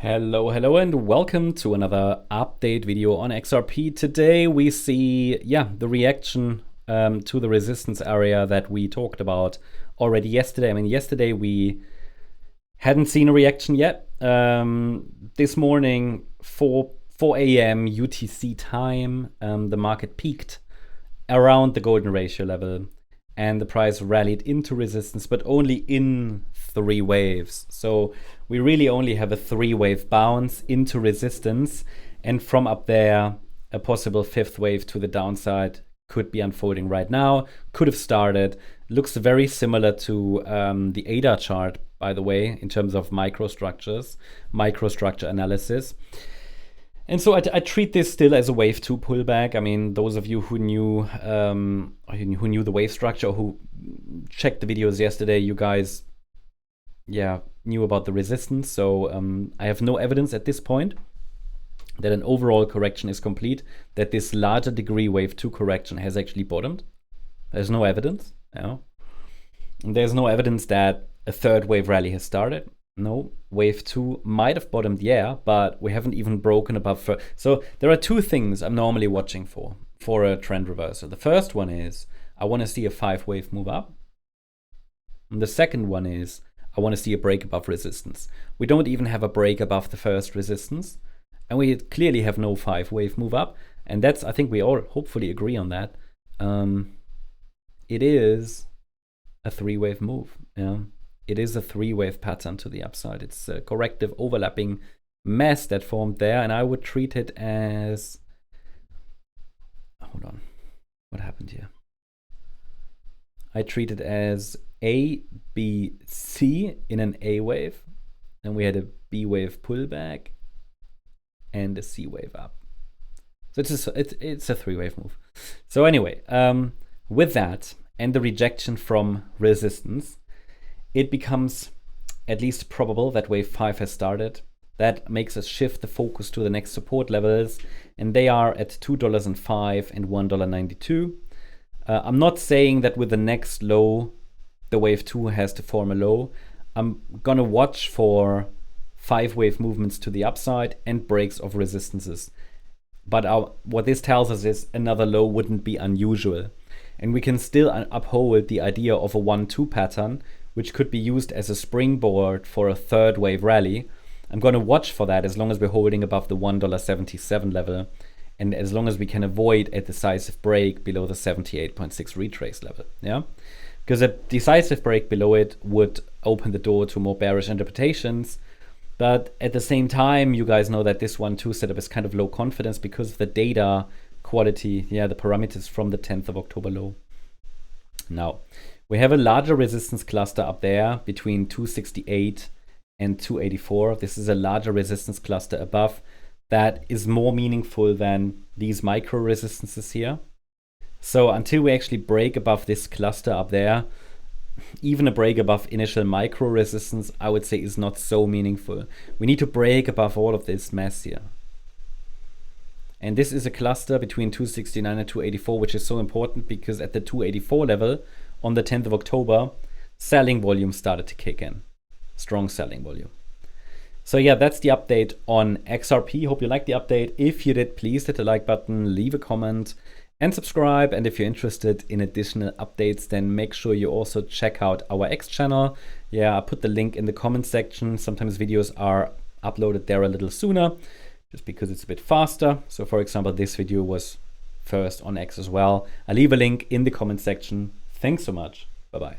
Hello, and welcome to another update video on XRP. Today we see, the reaction to the resistance area that we talked about already yesterday. I mean, yesterday we hadn't seen a reaction yet. This morning, 4 a.m. UTC time, the market peaked around the golden ratio level and the price rallied into resistance, but only in 3 waves. So we really only have a 3-wave bounce into resistance, and from up there, a possible 5th wave to the downside could be unfolding right now, could have started. Looks very similar to the ADA chart, by the way, in terms of microstructure analysis. And so I treat this still as a wave 2 pullback. I mean, those of you who knew the wave structure, or who checked the videos yesterday, you guys, knew about the resistance. So I have no evidence at this point that an overall correction is complete, that this larger degree wave 2 correction has actually bottomed. There's no evidence. And there's no evidence that a 3rd wave rally has started. No, wave 2 might have bottomed, but we haven't even broken above. So there are 2 things I'm normally watching for a trend reversal. The first one is I want to see a 5-wave move up. And the second one is I want to see a break above resistance. We don't even have a break above the first resistance, and we clearly have no 5-wave move up. And that's, I think we all hopefully agree on that. It is a 3-wave move. It is a 3-wave pattern to the upside. It's a corrective overlapping mess that formed there, and I would treat it as, hold on, what happened here? I treat it as A, B, C in an A wave, and we had a B wave pullback and a C wave up. So it's a 3-wave move. So anyway, with that and the rejection from resistance, it becomes at least probable that wave 5 has started. That makes us shift the focus to the next support levels, and they are at $2.05 and $1.92. I'm not saying that with the next low, the wave 2 has to form a low. I'm gonna watch for 5-wave movements to the upside and breaks of resistances. But what this tells us is another low wouldn't be unusual. And we can still uphold the idea of a 1-2 pattern, which could be used as a springboard for a 3rd wave rally. I'm going to watch for that as long as we're holding above the $1.77 level, and as long as we can avoid a decisive break below the 78.6 retrace level. Because a decisive break below it would open the door to more bearish interpretations. But at the same time, you guys know that this 1-2 setup is kind of low confidence because of the data quality, the parameters from the 10th of October low. Now, we have a larger resistance cluster up there between 268 and 284. This is a larger resistance cluster above that is more meaningful than these micro resistances here. So until we actually break above this cluster up there, even a break above initial micro resistance, I would say, is not so meaningful. We need to break above all of this mess here. And this is a cluster between 269 and 284, which is so important because at the 284 level, on the 10th of October, selling volume started to kick in. Strong selling volume. So that's the update on XRP. Hope you liked the update. If you did, please hit the like button, leave a comment, and subscribe. And if you're interested in additional updates, then make sure you also check out our X channel. I put the link in the comment section. Sometimes videos are uploaded there a little sooner, just because it's a bit faster. So for example, this video was first on X as well. I'll leave a link in the comment section. Thanks so much. Bye-bye.